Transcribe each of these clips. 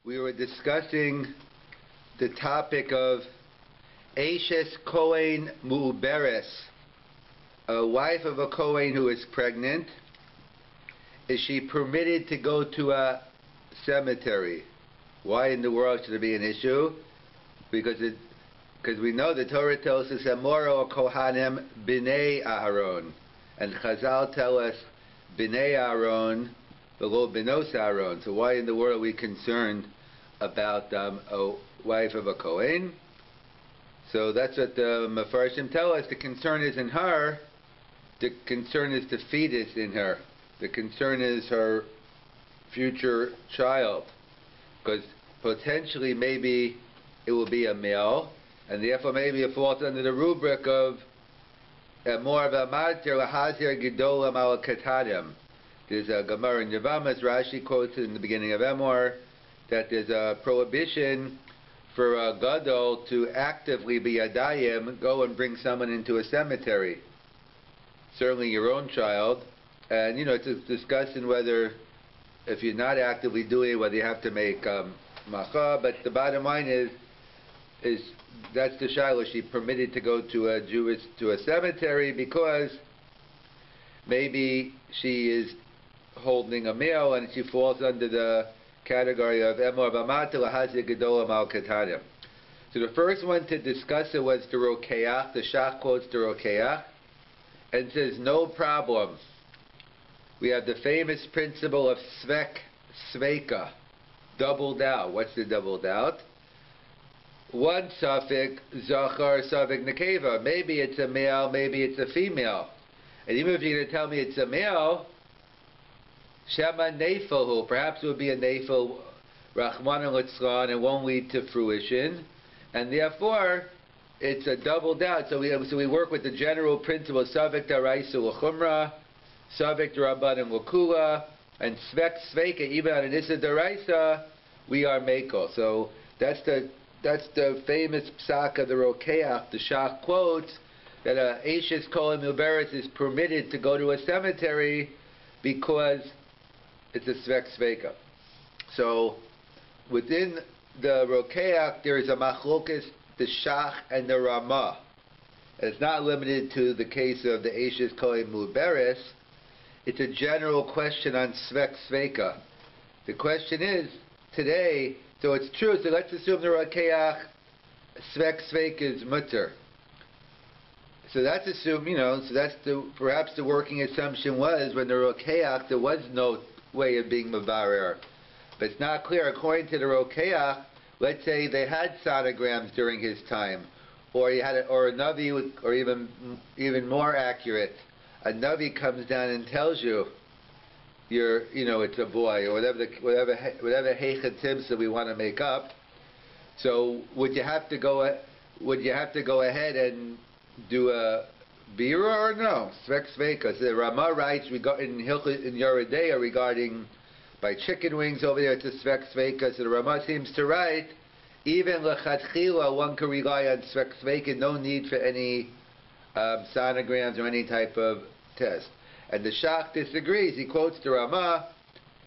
We were discussing the topic of Eshes Kohen Mu'uberes, a wife of a Kohen who is pregnant. Is she permitted to go to a cemetery? Why in the world should it be an issue? Because we know the Torah tells us Amoro Kohanim B'nei Aharon, and Chazal tell us B'nei Aharon below Benos Aharon. So why in the world are we concerned about a wife of a Kohen? So that's what the Mefarshim tell us. The concern is in her. The concern is the fetus in her. The concern is her future child, because potentially maybe it will be a male, and therefore maybe it falls under the rubric of more of a matir lahazir gedolam al katadim. There's a Gemara in Yevamos, Rashi quotes in the beginning of Emor, that there's a prohibition for a gadol to actively be adayim, go and bring someone into a cemetery. Certainly your own child. And, it's discussing whether, if you're not actively doing it, whether you have to make macha. But the bottom line is that's the shiloh. She permitted to go to a cemetery because maybe she is holding a male and she falls under the category of Emor B'Mata L'Hazir Gedolam Al Katanim. So the first one to discuss it was the Rokeach. The Shach quotes the Rokeach and says, no problem. We have the famous principle of Svek Sveika, double doubt. What's the double doubt? One suffix, Zachar, suffix, Nekeva. Maybe it's a male, maybe it's a female. And even if you're going to tell me it's a male, Shema Nefahu, perhaps it would be a Nefal, Rahman and Litzlan, and won't lead to fruition. And therefore, it's a double doubt. So we work with the general principle, Savik Daraisa L'chumra, Savik Rabban and L'kula, and Svek Sveika, even on an Issa Daraisa, we are Meko. So that's the famous psak of the Rokeach. The Shach quotes that a Eshes Kohen Muberes is permitted to go to a cemetery because it's a Svek Sveika. So within the Rokeach there is a Machlokes, the Shach and the Ramah. And it's not limited to the case of the Eshes Kohen Muberes. It's a general question on Svek Sveika. The question is, today, so it's true, so let's assume the Rokeach, Svek Sveika is mutter. So that's assumed, so that's perhaps the working assumption was when the Rokeach, there was no way of being Mavarer. But it's not clear. According to the Rokeach, let's say they had sonograms during his time, or he had or a Navi, or even more accurate, a Navi comes down and tells you it's a boy, or whatever heichatim that we want to make up. So would you have to go ahead and do a bira or no? Svek Sveika. So the Ramah writes in Yoredeya regarding by chicken wings over there, it's a Svek Sveika. So the Ramah seems to write, even lechatchila one can rely on Svek Sveika, no need for any sonograms or any type of test. And the Shach disagrees. He quotes the Ramah,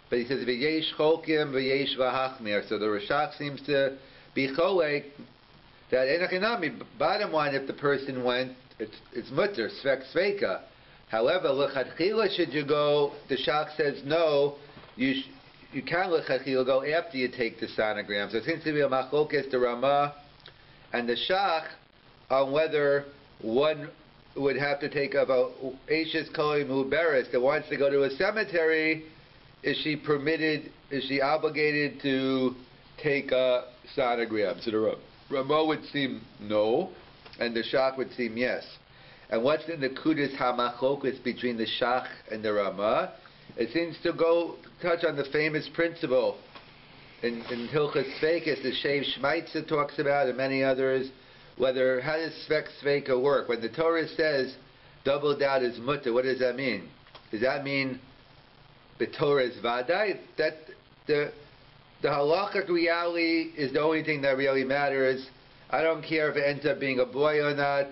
but he says v'yesh cholkim v'yesh v'hachmir. So the Shach seems to be cholek that enachinami. Bottom line, if the person went, it's mutter Svek Sveika. However, lechatchila should you go? The Shach says no. You can lechatchila go after you take the sonogram. So it seems to be a machlokes the Ramah and the Shach on whether one would have to take up a Eshes Kohen Muberes that wants to go to a cemetery. Is she obligated to take a sonogram? So the Ramah would seem no, and the Shach would seem yes. And what's in the Kudas HaMachlokus between the Shach and the Ramah? It seems to touch on the famous principle in Hilchas Sveikis, the Shev Shmaitza talks about, and many others. How does Svek Sveika work? When the Torah says double doubt is mutter, what does that mean? Does that mean the Torah is vadai? That the halachic reality is the only thing that really matters. I don't care if it ends up being a boy or not.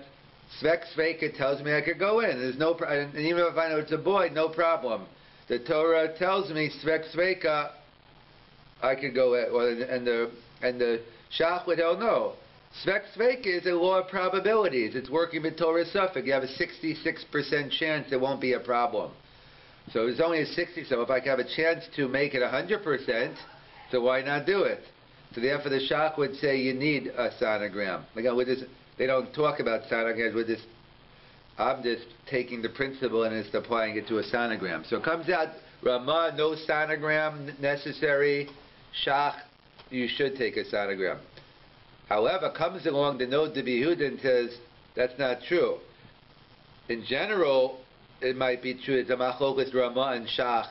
Svek Sveika tells me I could go in. There's no and even if I know it's a boy, no problem. The Torah tells me Svek Sveika, I could go at, well, and the Shach would tell no. Svek Sveka is a law of probabilities. It's working with Torah Suffolk. You have a 66% chance it won't be a problem. So it's only a 60. So if I have a chance to make it 100%, so why not do it? So therefore the Shach would say you need a sonogram. Again, with this, they don't talk about sonograms. With this, I'm just taking the principle and just applying it to a sonogram. So it comes out, Ramah, no sonogram necessary. Shach, you should take a sonogram. However, comes along the Nod Rabbi Yehuda and says that's not true. In general, it might be true. It's a machlokas Ramah and Shach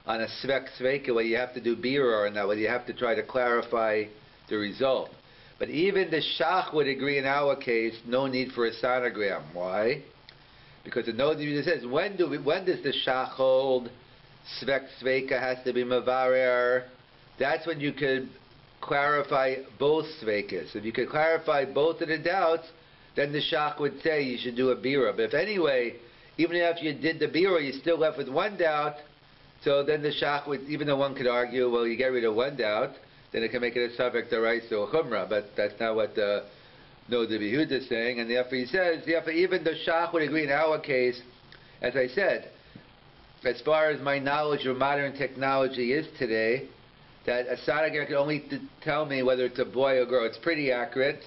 on a svek sveka where you have to do birur or not, where you have to try to clarify the result. But even the Shach would agree in our case, no need for a sonogram. Why? Because the Nod Rabbi Yehuda says, when does the Shach hold svek sveka has to be mavarer? That's when you could clarify both svekas. If you could clarify both of the doubts, then the Shach would say you should do a bira. But if anyway, even after you did the bira, you're still left with one doubt, so then the Shach would, even though one could argue, well, you get rid of one doubt, then it can make it a subject to Raisa or Chumrah, but that's not what the Nod Rabbi Yehuda is saying, and therefore he says, therefore even the Shach would agree in our case, as I said, as far as my knowledge of modern technology is today, that a sonogram can only tell me whether it's a boy or girl. It's pretty accurate,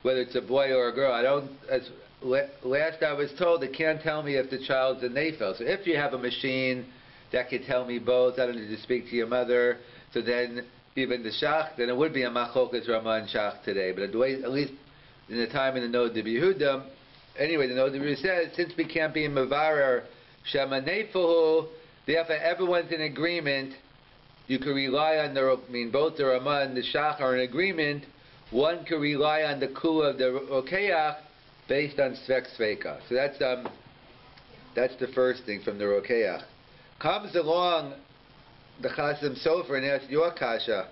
whether it's a boy or a girl. I don't, as last I was told, it can't tell me if the child's a nefel. So if you have a machine that could tell me both, I don't need to speak to your mother, so then even the Shach, then it would be a machokas Ramah and Shach today. But the way, at least in the time in the Nod Rabbi Yehuda, anyway, the Nod Rabbi Yehuda says, since we can't be in Mavarer, Shema Nefuhu, therefore everyone's in agreement. You can rely on both the Ramah and the Shach are in agreement. One can rely on the kula of the Rokeach based on Svek Sveka. So that's the first thing from the Rokeach. Comes along the Chasim Sofer and asks your kasha.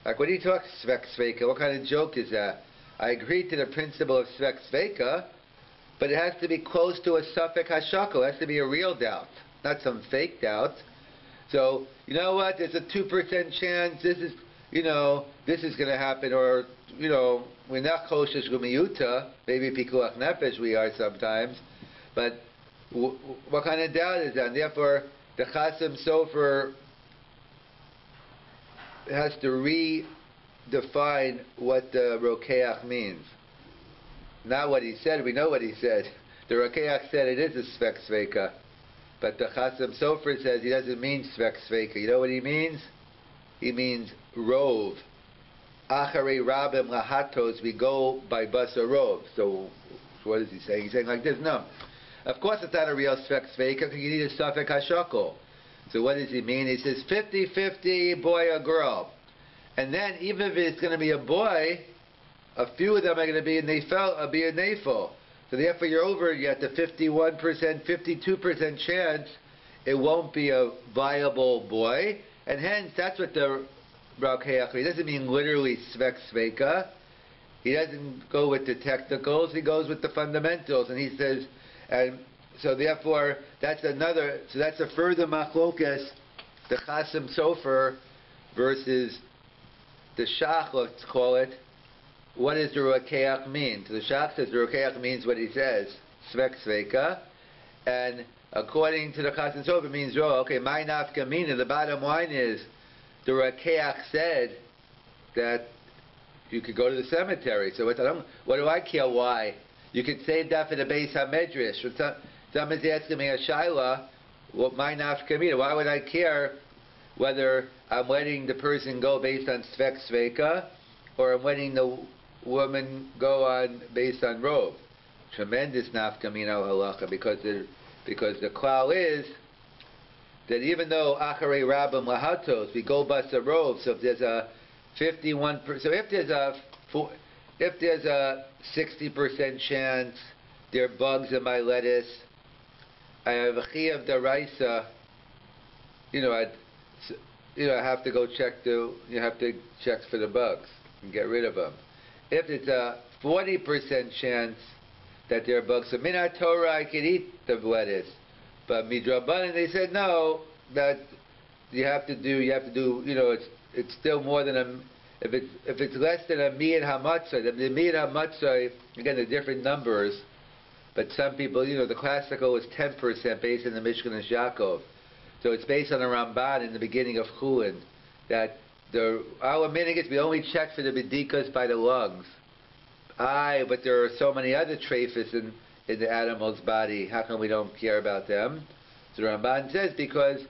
Like, what do you talk Svek Sveka? What kind of joke is that? I agree to the principle of Svek Sveka, but it has to be close to a Safek HaShakol. It has to be a real doubt, not some fake doubt. So, you know what, there's a 2% chance this is going to happen, or, we're not kosher shgumiyuta, maybe pikuach nefesh we are sometimes, but what kind of doubt is that? And therefore, the Chasim Sofer has to redefine what the Rokeach means. Not what he said, we know what he said. The Rokeach said it is a Svek Sveka. But the Chasim Sofer says he doesn't mean Svek Sveka. You know what he means? He means rove. Acharei Rabim Lahatos, we go by Basar Rov. So what is he saying? He's saying like this, no. Of course it's not a real Svek Sveka because you need a Safek HaShakol. So what does he mean? He says 50-50 boy or girl. And then even if it's going to be a boy, a few of them are going to be a nefel. So therefore you're over, you have the 51%, 52% chance it won't be a viable boy. And hence, that's what the Rokeach, he doesn't mean literally Svek Sveka. He doesn't go with the technicals, he goes with the fundamentals. And he says, and so therefore, that's a further machlokas, the Chasim Sofer versus the Shach, let's call it. What does the Rokeach mean? So the Shach says the Rokeach means what he says, Svek Sveka, and according to the Chasim Sofer it means, okay, my nafka mina, the bottom line is, the Rokeach said that you could go to the cemetery, so what do I care why? You could save that for the Beis HaMedrash. Someone's asking me a shaila, what my nafka mina, why would I care whether I'm letting the person go based on Svek Sveka, or I'm letting the woman go on based on robe? Tremendous nafkamina halacha, because the klal is that even though acharei rabim lahatos we go basa robe, so if there's a 51%, so if there's a 60% chance there are bugs in my lettuce, I have a chiyuv daraisa. I have to go check you have to check for the bugs and get rid of them. If it's a 40% chance that there are bugs, so minat Torah I can eat the lettuce, but midrabanan they said no, that you have to do, it's still more than a. If it's less than a miyad hamatzah, the miyad hamatzah, again, the different numbers, but some people, the classical is 10% based on the Mishkan Yaakov. So it's based on the Ramban in the beginning of Chulin, that our meaning is we only check for the bedikas by the lungs. But there are so many other trephis in the animal's body. How come we don't care about them? So the Ramban says because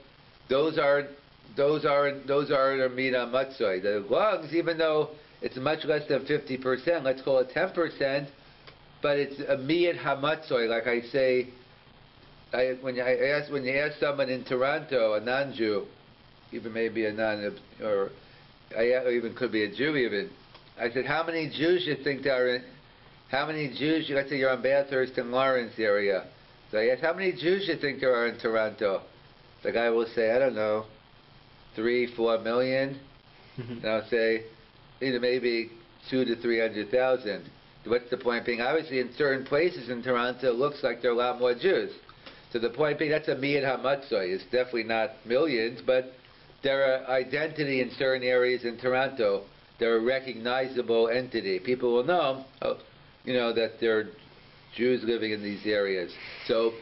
those are the mina matzoi. The lungs, even though it's much less than 50%, let's call it 10%, but it's a miyad hamatzoi. Like I say, when you ask someone in Toronto, a non-Jew, even maybe a non, or even could be a Jew even, I said, how many Jews you think there are in, let's say you're on Bathurst and Lawrence area. So I asked, how many Jews you think there are in Toronto? The guy will say, I don't know, 3-4 million. And I'll say, maybe 200,000 to 300,000. What's the point being? Obviously, in certain places in Toronto, it looks like there are a lot more Jews. So the point being, that's a miyad hamatzoi. It's definitely not millions, but there are identity in certain areas in Toronto. They're a recognizable entity. People will know, that there are Jews living in these areas. So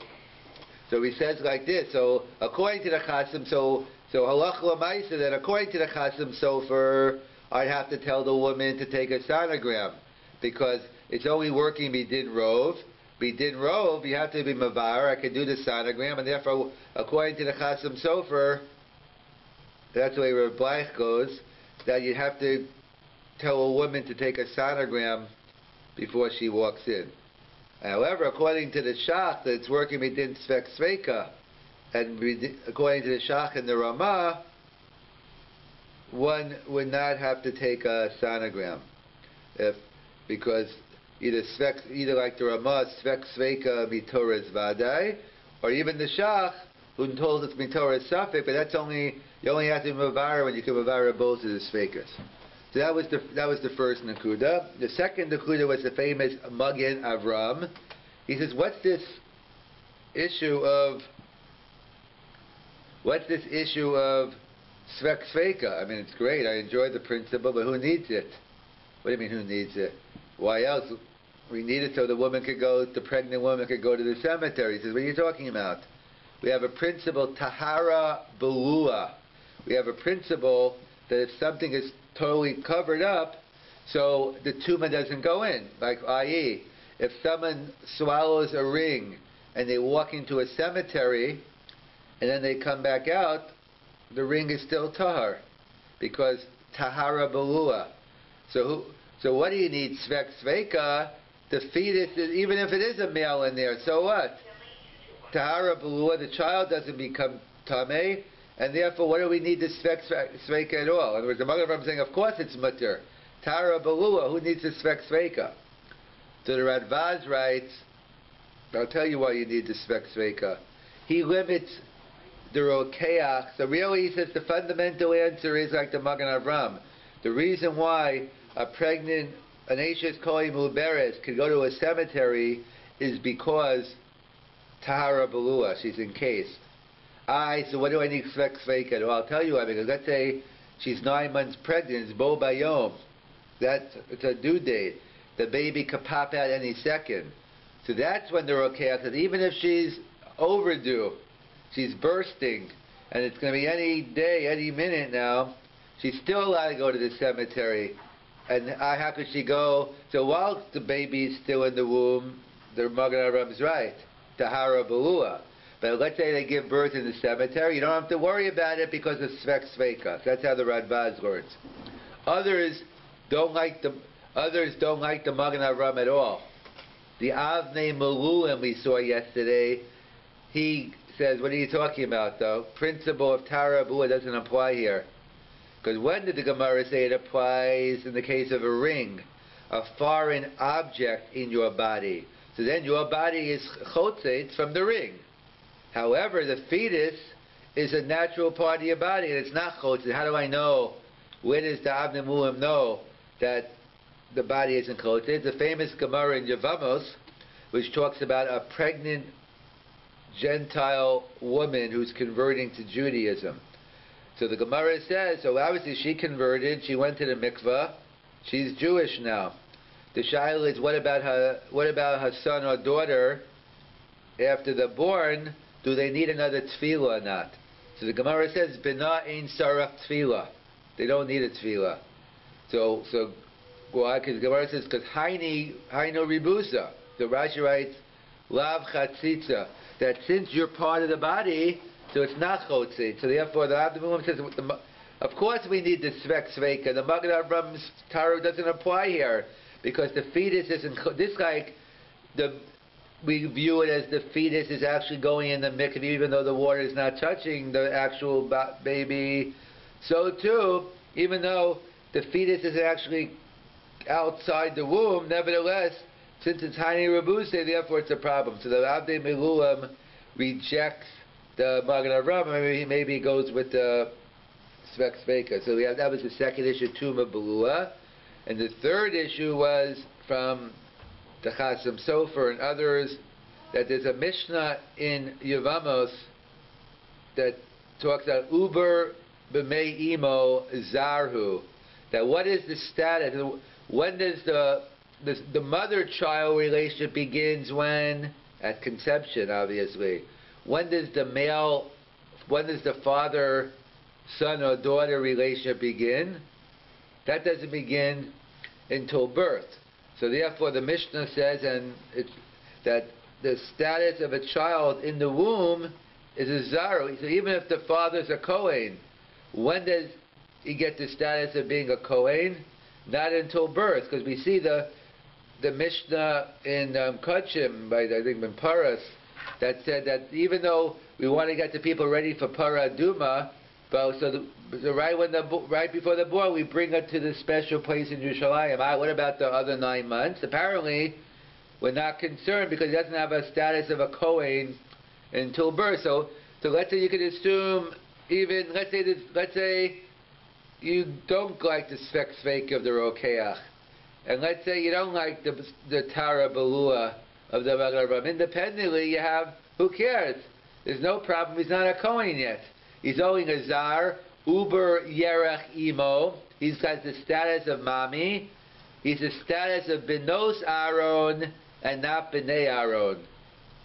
he says like this. So according to the Chasim, so halacha l'maisa, that according to the Chasim Sofer, I'd have to tell the woman to take a sonogram because it's only working bidin rov. Bidin rov, you have to be mavar. I can do the sonogram, and therefore, according to the Chasim Sofer, that's the way Rabbi goes, that you have to tell a woman to take a sonogram before she walks in. However, according to the Shach, that it's working bidin svek sveika, and according to the Shach and the Ramah, one would not have to take a sonogram, because either like the Ramah, svek sveika mitoras vadai, or even the Shach, who told us mitoras safek, but that's you only have to mavara when you can mavara both of the sveikas. So that was the first nakuda. The second nakuda was the famous Magen Avram. He says, what's this issue of svek sveika? I mean, it's great. I enjoy the principle, but who needs it? What do you mean, who needs it? Why else? We need it so the pregnant woman could go to the cemetery. He says, what are you talking about? We have a principle, tahara belua. We have a principle that if something is totally covered up, so the tumor doesn't go in. Like, i.e., if someone swallows a ring and they walk into a cemetery and then they come back out, the ring is still tahar, because tahara belua. So what do you need? Svek sveika, the fetus, even if it is a male in there, so what? Tahara belua, the child doesn't become tameh, and therefore what do we need this svek sveika at all? In other words, the mother of saying, of course it's mutter. Tahara belua, who needs the svek sveika? So the Radvaz writes, I'll tell you why you need the svek sveika. He limits the rokeach. So really, he says the fundamental answer is like the Magen Avram. The reason why an Ashes Kohen Muberes could go to a cemetery is because Tahara Belua, she's encased. So what do I need svek sveika? Well, I'll tell you why, because let's say she's 9 months pregnant, it's bo bayom. It's a due date. The baby could pop out any second. So that's when the rokeach says, even if she's overdue, she's bursting, and it's going to be any day, any minute now, she's still allowed to go to the cemetery. And how could she go? So while the baby's still in the womb, the Magen Avram is right. Tahara Belua. But let's say they give birth in the cemetery, you don't have to worry about it because of svek sveika. That's how the Radvaz learns. Others don't like the Magen Avram at all. The Avnei Maluim we saw yesterday, he says, what are you talking about though? Principle of Tahara Belua doesn't apply here. Because when did the Gemara say it applies in the case of a ring? A foreign object in your body. So then your body is chotzetz from the ring. However, the fetus is a natural part of your body, and it's not chotzetz. How do I know? When does the Avnei Maluim know that the body isn't chotzetz? The famous Gemara in Yevamos, which talks about a pregnant Gentile woman who's converting to Judaism. So the Gemara says, so obviously she converted, she went to the mikvah, she's Jewish now. The shaila is, what about her son or daughter after they're born? Do they need another tefillah or not? So the Gemara says, Bina ein sarach tefillah. They don't need a tefillah. So why? Because the Gemara says, because hainu ribusa. So Rashi writes, lav chatzitza. That since you're part of the body, so it's not chotzit. So therefore, the Abdul says, of course we need the svek sveika. The Magen Avram's Taru doesn't apply here because the fetus isn't. This we view it as the fetus is actually going in the mikveh, even though the water is not touching the actual baby. So too, even though the fetus is actually outside the womb, nevertheless, since it's Hani Rabuse, therefore it's a problem. So the Abdei Miluam rejects the Magen Avram, maybe he goes with the Svek Sveka. So that was the second issue, Tuma Belua. And the third issue was from the Chasam Sofer and others, that there's a Mishnah in Yevamos that talks about Uber B'mei Imo Zarhu. That what is the status? When does the mother-child relationship begins? When? At conception, obviously. When does the father-son or daughter relationship begin? That doesn't begin until birth. So therefore the Mishnah says that the status of a child in the womb is a zaru. So even if the father's a Kohen, when does he get the status of being a Kohen? Not until birth, because we see the Mishnah in Kachim, by I think in Paras, that said that even though we want to get the people ready for Para Duma, but so right before the born, we bring her to the special place in Yerushalayim. What about the other 9 months? Apparently, we're not concerned because he doesn't have a status of a Kohen until birth. So let's say you could assume even let's say you don't like the Svek Sveik of the Rokeach, and let's say you don't like the Tara Balua of the Magen Avram. Independently, you have, who cares? There's no problem. He's not a Kohen yet. He's owing a Zar, Uber Yerech Imo. He's got the status of Mami. He's the status of Benos Aaron and not Bnei Aaron.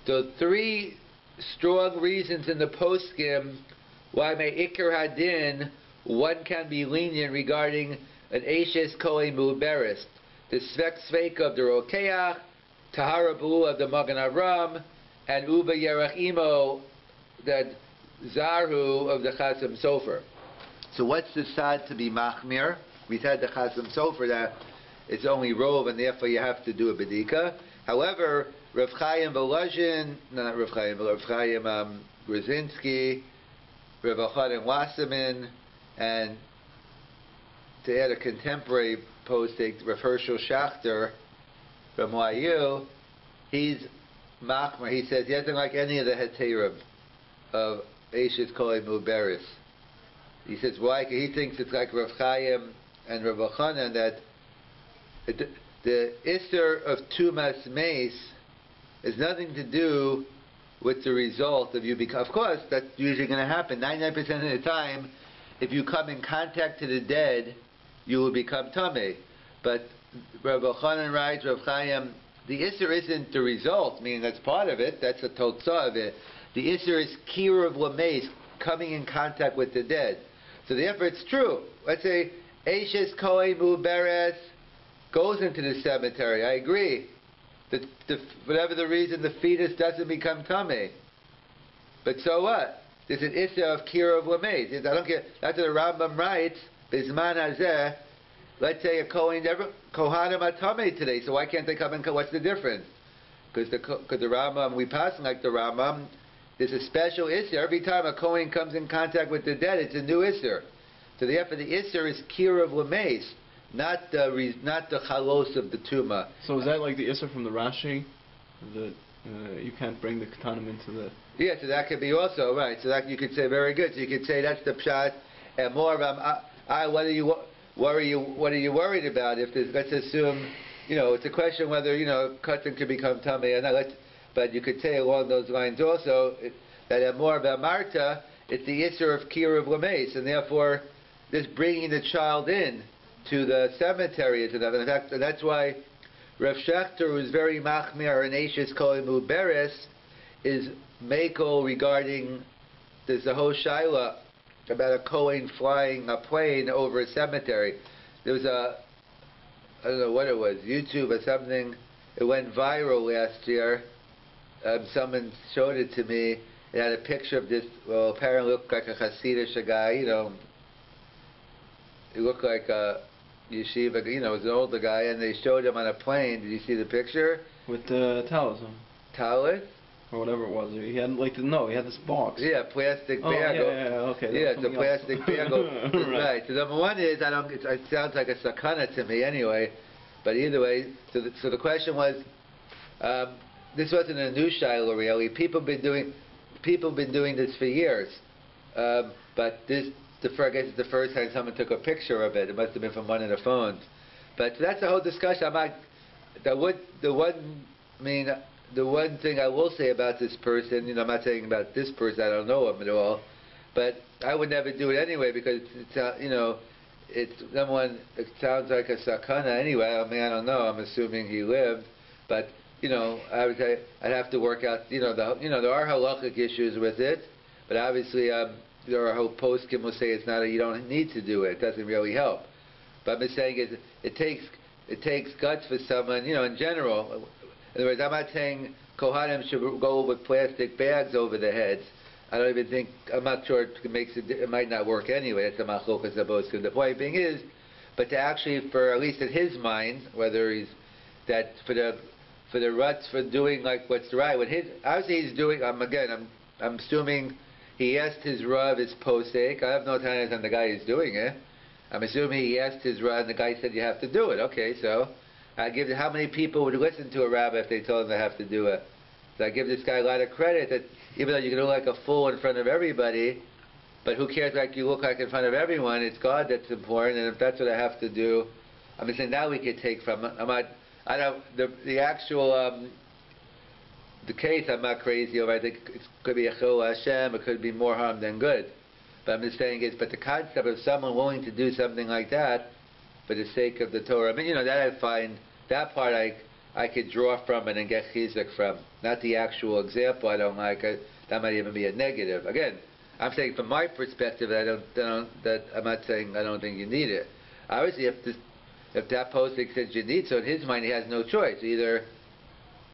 So 3 strong reasons in the poskim why may Iker Hadin, one can be lenient regarding an Eishes Kohen Muberis. The Svek Sveik of the Rokeach, Tahara B'u of the Magen Avram, and Uba Yerech Imo, that Zarhu of the Chasam Sofer. So what's the sad to be Machmir? We said the Chasam Sofer that it's only Rov and therefore you have to do a Bedika. However, Rav Chaim Volozhin, not Rav Chaim, Rav Chaim Grzinski, Rav Achanan Wasserman, and to add a contemporary posting, Rav Hershel Schachter from YU, he's Machmir. He says he doesn't like any of the Heterim of Eishes Kohen Muberis. He says why? Because he thinks it's like Rav Chaim and Rav Achanan that the Isser of Tumas Meis has nothing to do with the result of you become. Of course, that's usually going to happen. 99% of the time, if you come in contact to the dead, you will become Tameh. But Rav Achanan writes, Rav Chaim, the Isser isn't the result, meaning that's part of it, that's a Totzah of it. The Isser is Kir of Lameis, coming in contact with the dead. So therefore it's true. Let's say Eishes Kohen Muberes goes into the cemetery. I agree. Whatever the reason, the fetus doesn't become Tameh. But so what? There's an Isser of Kir of Lameis. I don't care. That's what the Rambam writes, Bizman Hazeh. Let's say a Kohanim are Tameh today, so why can't they come and what's the difference? Because the Rambam, we pass like the Rambam, there's a special Isser. Every time a Kohen comes in contact with the dead, it's a new Isser. So therefore the Isser is Kir of Lameis, not the Chalos of the Tuma. So is that like the Isser from the Rashi? That you can't bring the Ketanim into the... Yeah, so that could be also, right. So that you could say, very good. So you could say that's the Pshat, and more of what are you worried about? If there's, let's assume, it's a question whether, Katan could become Tameh or not. But you could say along those lines also that more of Marta, it's the Isser of Kiruv Lameis, and therefore this bringing the child in to the cemetery is enough. In fact, that's why Rav Shechter, who is very machmir in Eishes Kol Muberes, is Mako regarding there's a whole shaila about a Kohen flying a plane over a cemetery. There was I don't know what it was, YouTube or something. It went viral last year. Someone showed it to me. It had a picture of this, well, apparently looked like a Hasidic guy, he looked like a yeshiva, it was an older guy, and they showed him on a plane. Did you see the picture? With the talis on. Talis? Or whatever it was. He had he had this box. Yeah, plastic bag. Okay. Yeah, it's a plastic bag. Right. So number one is, it sounds like a sakana to me anyway, but either way, so the question was, this wasn't a new shiloh really. People have been doing this for years, but this, I guess it's the first time someone took a picture of it. It must have been from one of the phones. But that's the whole discussion. The one thing I will say about this person, I'm not saying about this person, I don't know him at all, but I would never do it anyway because it's number one. It sounds like a sakana anyway. I don't know. I'm assuming he lived, but I would say I'd have to work out. There are halachic issues with it, but obviously there are whole poskim will say it's not. You don't need to do it. It doesn't really help. But I'm just saying it takes guts for someone. In general. In other words, I'm not saying Kohanim should go with plastic bags over their heads. I'm not sure it might not work anyway. That's a machlokas abos. The point being is, but to actually, for at least in his mind, whether he's that for the ruts for doing like what's right. Obviously he's doing. I'm assuming he asked his Rav his posek. I have no time on the guy who's doing it. I'm assuming he asked his Rav and the guy said you have to do it. Okay, so I give how many people would listen to a rabbi if they told him they have to do it? So I give this guy a lot of credit that even though you can look like a fool in front of everybody, but who cares like you look like in front of everyone? It's God that's important, and if that's what I have to do, I'm saying now we could take from the actual the case. I'm not crazy over. I think it could be a chil Hashem. It could be more harm than good. But I'm just saying but the concept of someone willing to do something like that for the sake of the Torah. That I find that part I could draw from it and get chizuk from. Not the actual example I don't like. That might even be a negative. Again, I'm saying from my perspective I'm not saying I don't think you need it. Obviously, if that posting says you need, so in his mind he has no choice. Either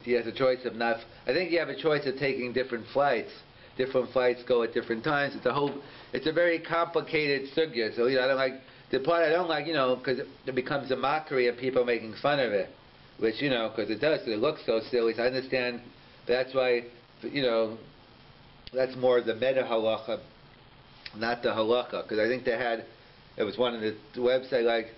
he has a choice of not. I think you have a choice of taking different flights. Different flights go at different times. It's a very complicated sugya. So I don't like. The part I don't like, because it becomes a mockery and people making fun of it, which, because it does, it looks so silly. So I understand that's why, that's more the meta halacha, not the halacha. Because I think it was one of the website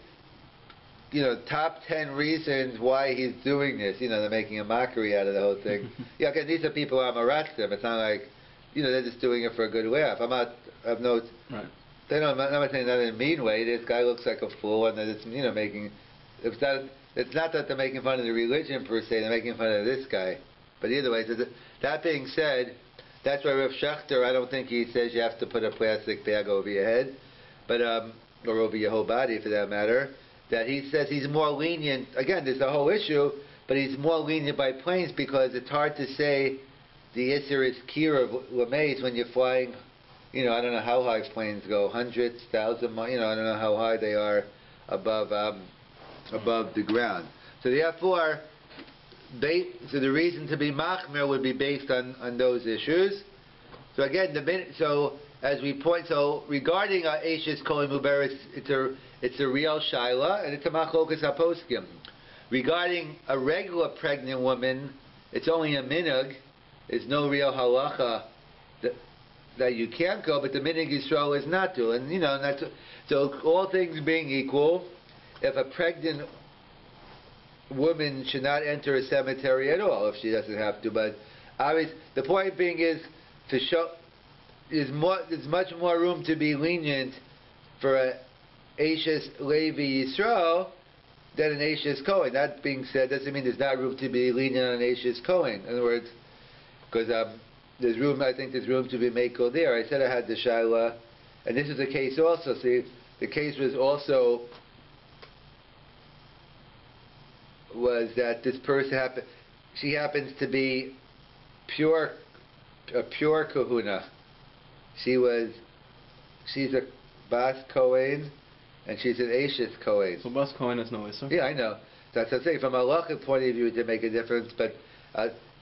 top 10 reasons why he's doing this. They're making a mockery out of the whole thing. Because these are people who are marachim. It's not like, they're just doing it for a good laugh. I've no. Right. I'm not saying that in a mean way. This guy looks like a fool, and that it's making. It's not that they're making fun of the religion per se. They're making fun of this guy. But either way, that being said, that's why Rav Shechter. I don't think he says you have to put a plastic bag over your head, but or over your whole body for that matter. That he says he's more lenient. Again, there's a whole issue, but he's more lenient by planes because it's hard to say the Isser is kira of lameis when you're flying. I don't know how high planes go, hundreds, thousands, I don't know how high they are above the ground. So therefore, the reason to be machmir would be based on those issues. So again, as we point, regarding Eishes Kol Muberes, it's a real shaila and it's a machlokas haposkim. Regarding a regular pregnant woman, it's only a minhag. There's no real halacha that you can't go, but the minhag Yisrael is not to, and so all things being equal, if a pregnant woman should not enter a cemetery at all if she doesn't have to. But obviously, the point being is to show there's much more room to be lenient for a Eishes Levi Yisrael than an Eishes Kohen. That being said, doesn't mean there's not room to be lenient on an Eishes Kohen. In other words, because there's room. I think there's room to be makel there. I said I had the shaila, and this is the case also. See, the case was also that this person she happens to be a pure kahuna. She's a Bas Kohen, and she's an Ashes Kohen. So Bas Kohen is no Isser? Yeah, I know. That's what I'm saying. From a halachic point of view, it did make a difference, but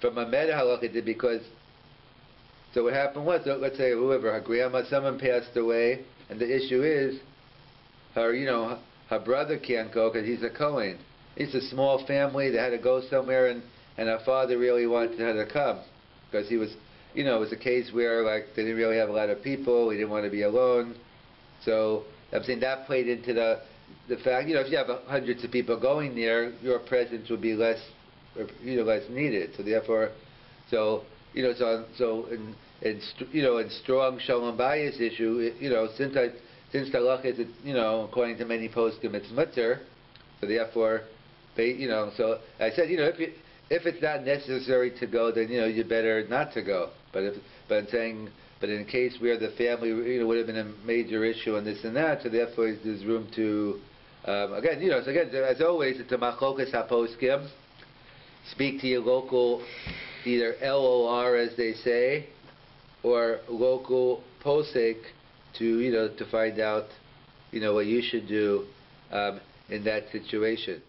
from a meta halachic, it did, because. So what happened was, let's say whoever, her grandma, someone passed away, and the issue is, her brother can't go because he's a Kohen. It's a small family. They had to go somewhere, and her father really wanted her to come because he was, it was a case where they didn't really have a lot of people. He didn't want to be alone. So I'm saying that played into the fact, if you have hundreds of people going there, your presence would be less needed. So therefore, in strong shalom bayis issue, since the halach is, according to many poskim, it's mutter. So therefore, so I said, if it's not necessary to go, then you better not to go. But I'm saying, but in case where the family would have been a major issue and this and that, so therefore there's room to again, as always, it's a machlokas haposkim. Speak to your local, either LOR as they say, or local posek to find out what you should do in that situation.